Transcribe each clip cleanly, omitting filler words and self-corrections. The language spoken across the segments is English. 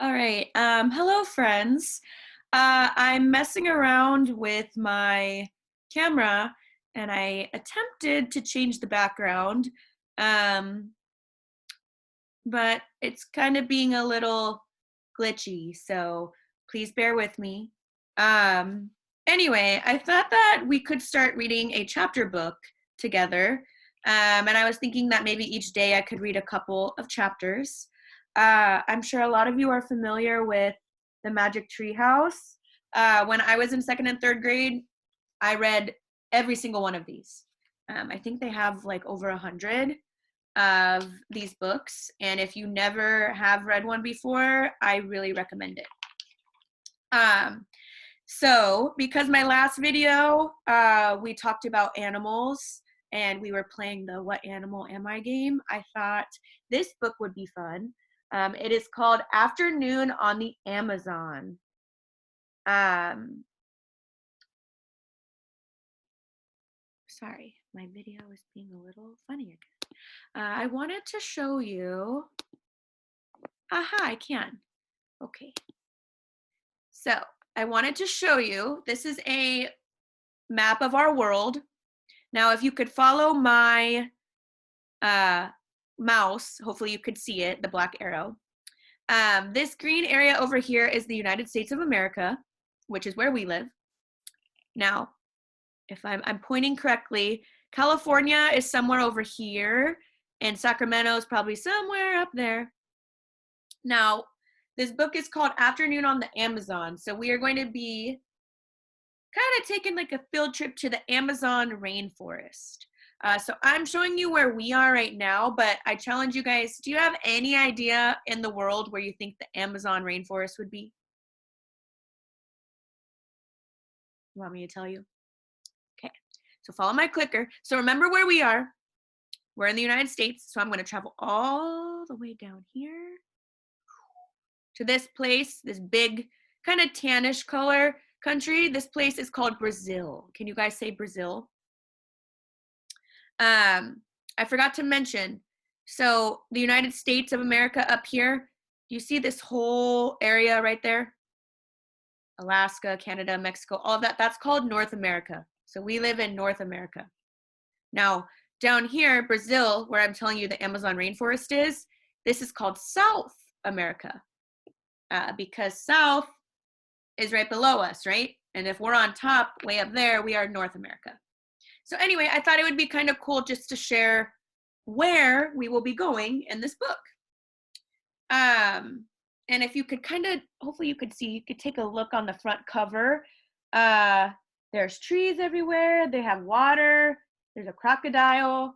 All right. Hello, friends. I'm messing around with my camera and I attempted to change the background, um, but it's kind of being a little glitchy, so please bear with me. Um, anyway, I thought that we could start reading a chapter book together, and I was thinking that maybe each day I could read a couple of chapters. I'm sure a lot of you are familiar with the Magic Tree House. When I was in second and third grade, I read every single one of these. I think they have like over 100 of these books, and if you never have read one before, I really recommend it. So because my last video, we talked about animals and we were playing the What Animal Am I game, I thought this book would be fun. It is called Afternoon on the Amazon. Sorry, my video is being a little funny again. I wanted to show you. Aha, I can. Okay. So I wanted to show you, this is a map of our world. Now, if you could follow my mouse, hopefully you could see it, the black arrow. This green area over here is the United States of America, which is where we live. Now, if I'm pointing correctly, California is somewhere over here, and Sacramento is probably somewhere up there. Now, this book is called Afternoon on the Amazon, so we are going to be kind of taking like a field trip to the Amazon rainforest. So I'm showing you where we are right now, but I challenge you guys, do you have any idea in the world where you think the Amazon rainforest would be? You want me to tell you? Okay, so follow my clicker. So remember where we are. We're in the United States, so I'm going to travel all the way down here to this place, this big kind of tannish color country. This place is called Brazil. Can you guys say Brazil? I forgot to mention, so the United States of America up here, you see this whole area right there? Alaska, Canada, Mexico, all that, that's called North America. So we live in North America. Now, down here, Brazil, where I'm telling you the Amazon rainforest is, this is called South America, because South is right below us, right? And if we're on top, way up there, we are North America. So anyway, I thought it would be kind of cool just to share where we will be going in this book. And if you could kind of, hopefully you could see, you could take a look on the front cover. There's trees everywhere. They have water. There's a crocodile.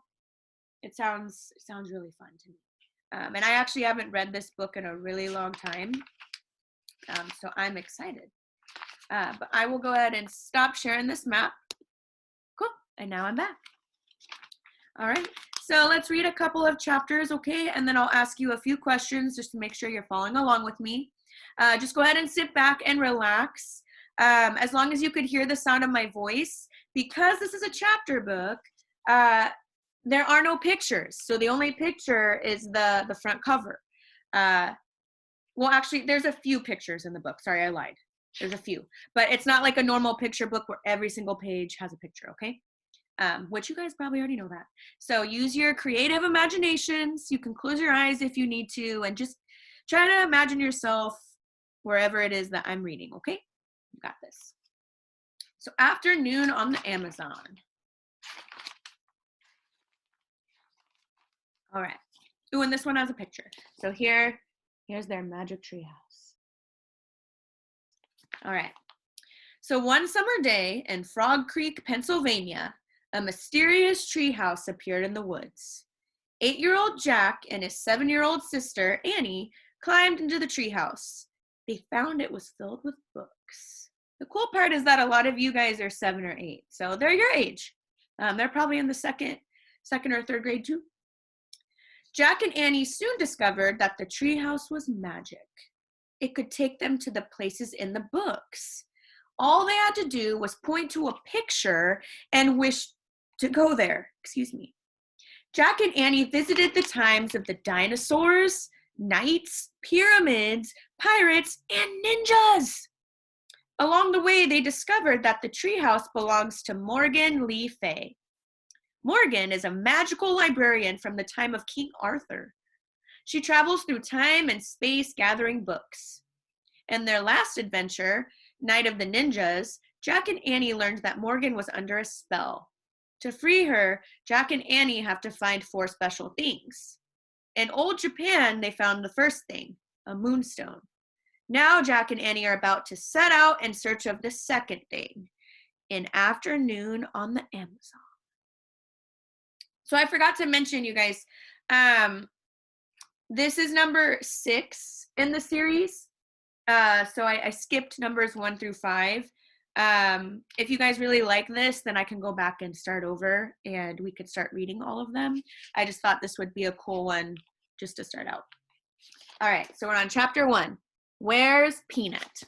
It sounds really fun to me. And I actually haven't read this book in a really long time. So I'm excited. But I will go ahead and stop sharing this map. Cool, and now I'm back. All right, so let's read a couple of chapters, okay? And then I'll ask you a few questions just to make sure you're following along with me. Just go ahead and sit back and relax. As long as you could hear the sound of my voice, because this is a chapter book, there are no pictures. So the only picture is the front cover. Well, actually, there's a few pictures in the book. Sorry, I lied. There's a few, but it's not like a normal picture book where every single page has a picture, okay? Which you guys probably already know that. So use your creative imaginations. You can close your eyes if you need to, and just try to imagine yourself wherever it is that I'm reading, okay? You got this. So Afternoon on the Amazon. All right. Ooh, and this one has a picture. So here's their magic tree house. All right. So one summer day in Frog Creek, Pennsylvania, a mysterious treehouse appeared in the woods. 8-year-old Jack and his 7-year-old sister, Annie, climbed into the treehouse. They found it was filled with books. The cool part is that a lot of you guys are 7 or 8, so they're your age. They're probably in the second or third grade too. Jack and Annie soon discovered that the treehouse was magic. It could take them to the places in the books. All they had to do was point to a picture and wish to go there. Excuse me. Jack and Annie visited the times of the dinosaurs, knights, pyramids, pirates, and ninjas. Along the way, they discovered that the treehouse belongs to Morgan Le Fay. Morgan is a magical librarian from the time of King Arthur. She travels through time and space gathering books. In their last adventure, Night of the Ninjas, Jack and Annie learned that Morgan was under a spell. To free her, Jack and Annie have to find 4 special things. In old Japan, they found the first thing, a moonstone. Now Jack and Annie are about to set out in search of the second thing, an afternoon on the Amazon. So I forgot to mention, you guys, this is number 6 in the series. So I skipped numbers 1 through 5. If you guys really like this, then I can go back and start over and we could start reading all of them. I just thought this would be a cool one just to start out. All right, so we're on chapter 1. Where's Peanut?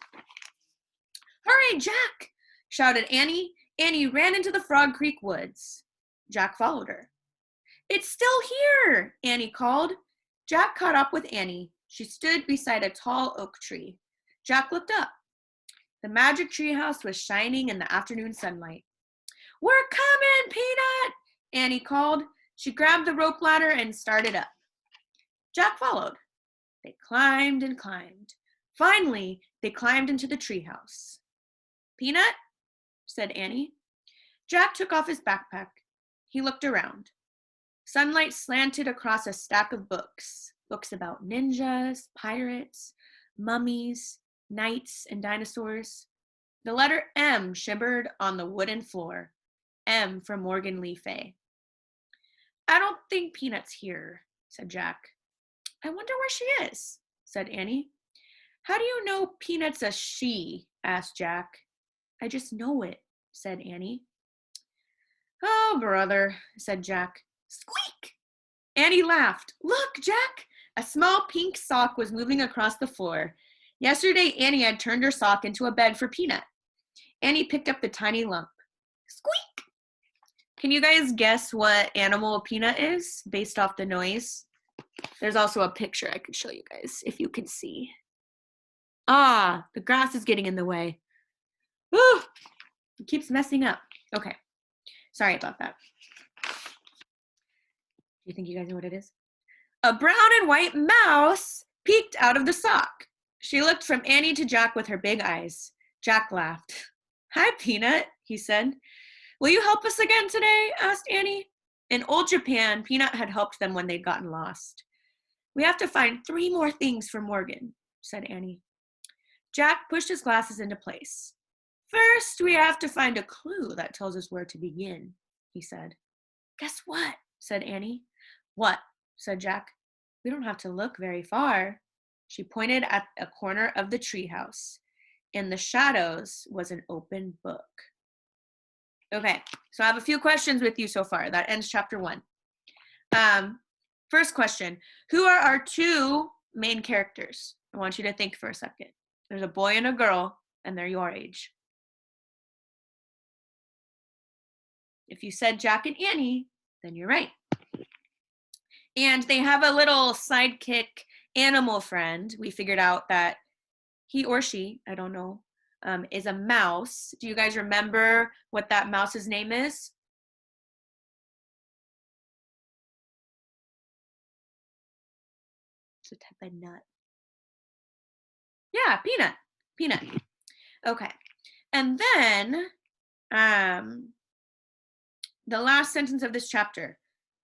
Hurry, Jack, shouted Annie. Annie ran into the Frog Creek woods. Jack followed her. It's still here, Annie called. Jack caught up with Annie. She stood beside a tall oak tree. Jack looked up. The magic treehouse was shining in the afternoon sunlight. We're coming, Peanut, Annie called. She grabbed the rope ladder and started up. Jack followed. They climbed and climbed. Finally, they climbed into the treehouse. Peanut, said Annie. Jack took off his backpack. He looked around. Sunlight slanted across a stack of books. Books about ninjas, pirates, mummies, knights, and dinosaurs. The letter M shimmered on the wooden floor. M for Morgan Le Fay. I don't think Peanut's here, said Jack. I wonder where she is, said Annie. How do you know Peanut's a she? Asked Jack. I just know it, said Annie. Oh, brother, said Jack. Squeak! Annie laughed. Look, Jack! A small pink sock was moving across the floor. Yesterday, Annie had turned her sock into a bed for Peanut. Annie picked up the tiny lump. Squeak! Can you guys guess what animal Peanut is based off the noise? There's also a picture I could show you guys if you can see. Ah, the grass is getting in the way. Ooh, it keeps messing up. Okay, sorry about that. Do you think you guys know what it is? A brown and white mouse peeked out of the sock. She looked from Annie to Jack with her big eyes. Jack laughed. Hi, Peanut, he said. Will you help us again today? Asked Annie. In old Japan, Peanut had helped them when they'd gotten lost. We have to find 3 more things for Morgan, said Annie. Jack pushed his glasses into place. First, we have to find a clue that tells us where to begin, he said. Guess what? Said Annie. What? Said Jack. We don't have to look very far. She pointed at a corner of the treehouse. In the shadows was an open book. Okay, so I have a few questions with you so far. That ends chapter 1. First question, who are our 2 main characters? I want you to think for a second. There's a boy and a girl, and they're your age. If you said Jack and Annie, then you're right. And they have a little sidekick animal friend. We figured out that he or she, I don't know, is a mouse. Do you guys remember what that mouse's name is? It's a type of nut. Yeah, Peanut. Peanut. Okay. And then the last sentence of this chapter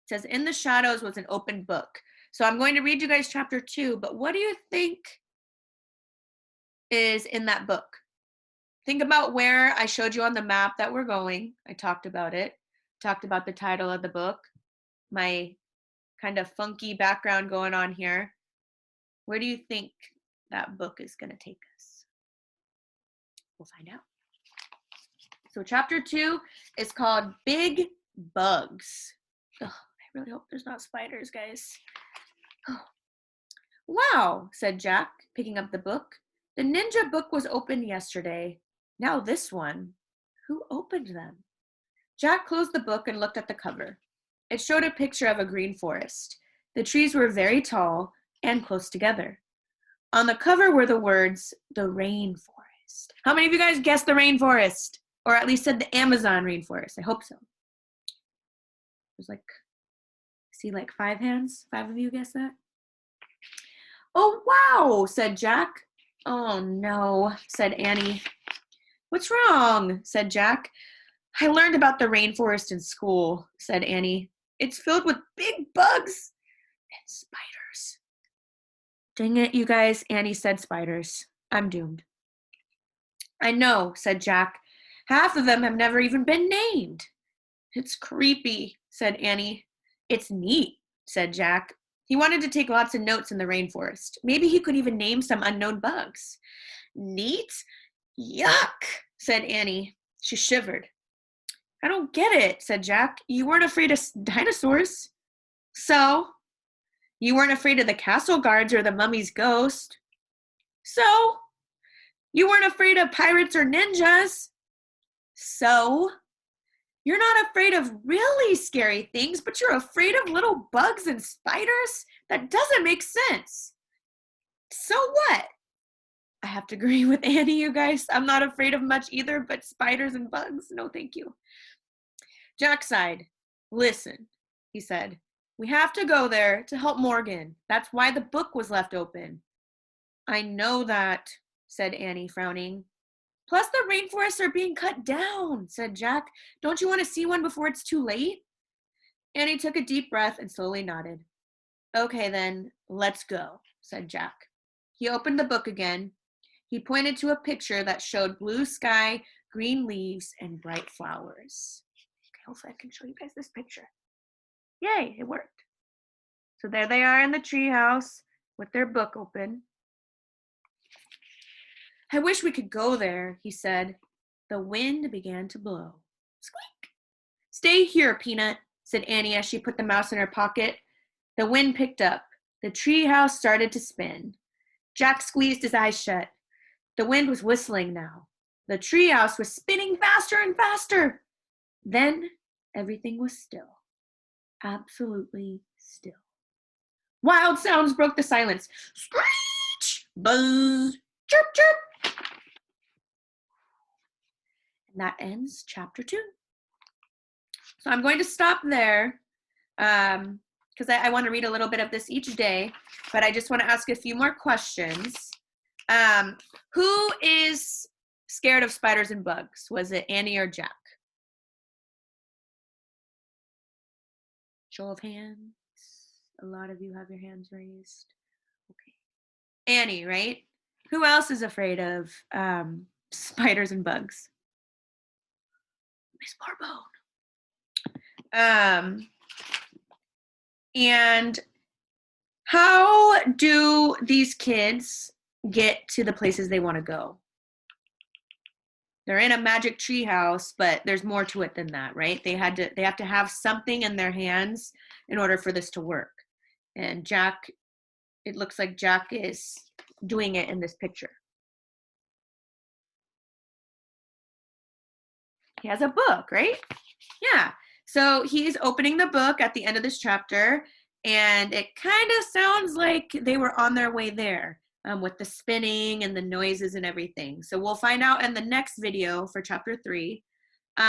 says, in the shadows was an open book. So I'm going to read you guys chapter 2, but what do you think is in that book? Think about where I showed you on the map that we're going. I talked about it. Talked about the title of the book. My kind of funky background going on here. Where do you think that book is going to take us? We'll find out. So chapter 2 is called Big Bugs. Ugh, I really hope there's not spiders, guys. Oh. Wow, said Jack, picking up the book. The ninja book was opened yesterday. Now this one. Who opened them? Jack closed the book and looked at the cover. It showed a picture of a green forest. The trees were very tall. and close together. On the cover were the words, "The rainforest." How many of you guys guessed the rainforest? Or at least said the Amazon rainforest? I hope so. There's like, see like 5 hands? 5 of you guessed that? "Oh, wow," said Jack. "Oh, no," said Annie. "What's wrong?" said Jack. "I learned about the rainforest in school," said Annie. "It's filled with big bugs and spiders." "Dang it, you guys," Annie said, "spiders. I'm doomed." "I know," said Jack. "Half of them have never even been named." "It's creepy," said Annie. "It's neat," said Jack. He wanted to take lots of notes in the rainforest. Maybe he could even name some unknown bugs. "Neat? Yuck," said Annie. She shivered. "I don't get it," said Jack. "You weren't afraid of dinosaurs." "So?" "You weren't afraid of the castle guards or the mummy's ghost." "So?" "You weren't afraid of pirates or ninjas." "So?" "You're not afraid of really scary things, but you're afraid of little bugs and spiders? That doesn't make sense." "So what?" I have to agree with Annie, you guys. I'm not afraid of much either, but spiders and bugs, no thank you. Jack sighed. "Listen," he said. "We have to go there to help Morgan. That's why the book was left open." "I know that," said Annie, frowning. "Plus the rainforests are being cut down," said Jack. "Don't you want to see one before it's too late?" Annie took a deep breath and slowly nodded. "Okay then, let's go," said Jack. He opened the book again. He pointed to a picture that showed blue sky, green leaves, and bright flowers. Okay, hopefully I can show you guys this picture. Yay, it worked. So there they are in the treehouse with their book open. "I wish we could go there," he said. The wind began to blow. Squeak! "Stay here, Peanut," said Annie as she put the mouse in her pocket. The wind picked up. The treehouse started to spin. Jack squeezed his eyes shut. The wind was whistling now. The treehouse was spinning faster and faster. Then everything was still. Absolutely still. Wild sounds broke the silence. Screech! Buzz! Chirp, chirp! And that ends chapter 2. So I'm going to stop there because I want to read a little bit of this each day, but I just want to ask a few more questions. Who is scared of spiders and bugs? Was it Annie or Jack? Show of hands. A lot of you have your hands raised. Okay. Annie, right? Who else is afraid of spiders and bugs? Miss Barbone. And how do these kids get to the places they want to go? They're in a magic tree house, but there's more to it than that, right? They have to have something in their hands in order for this to work. And Jack, it looks like Jack is doing it in this picture. He has a book, right? Yeah. So he's opening the book at the end of this chapter, and it kind of sounds like they were on their way there with the spinning and the noises and everything. So we'll find out in the next video for chapter 3. But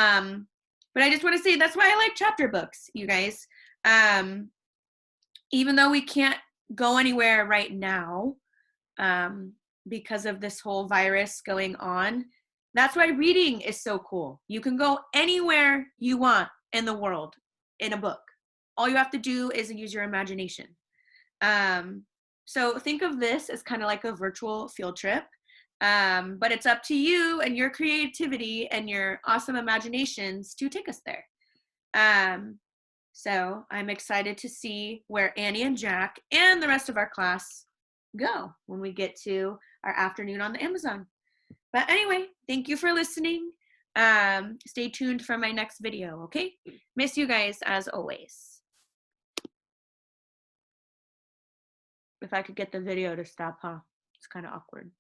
I just want to say that's why I like chapter books, you guys. Even though we can't go anywhere right now because of this whole virus going on, that's why reading is so cool. You can go anywhere you want in the world in a book. All you have to do is use your imagination. So think of this as kind of like a virtual field trip, but it's up to you and your creativity and your awesome imaginations to take us there. So I'm excited to see where Annie and Jack and the rest of our class go when we get to our afternoon on the Amazon. But anyway, thank you for listening. Stay tuned for my next video, okay? Miss you guys as always. If I could get the video to stop, huh? It's kind of awkward.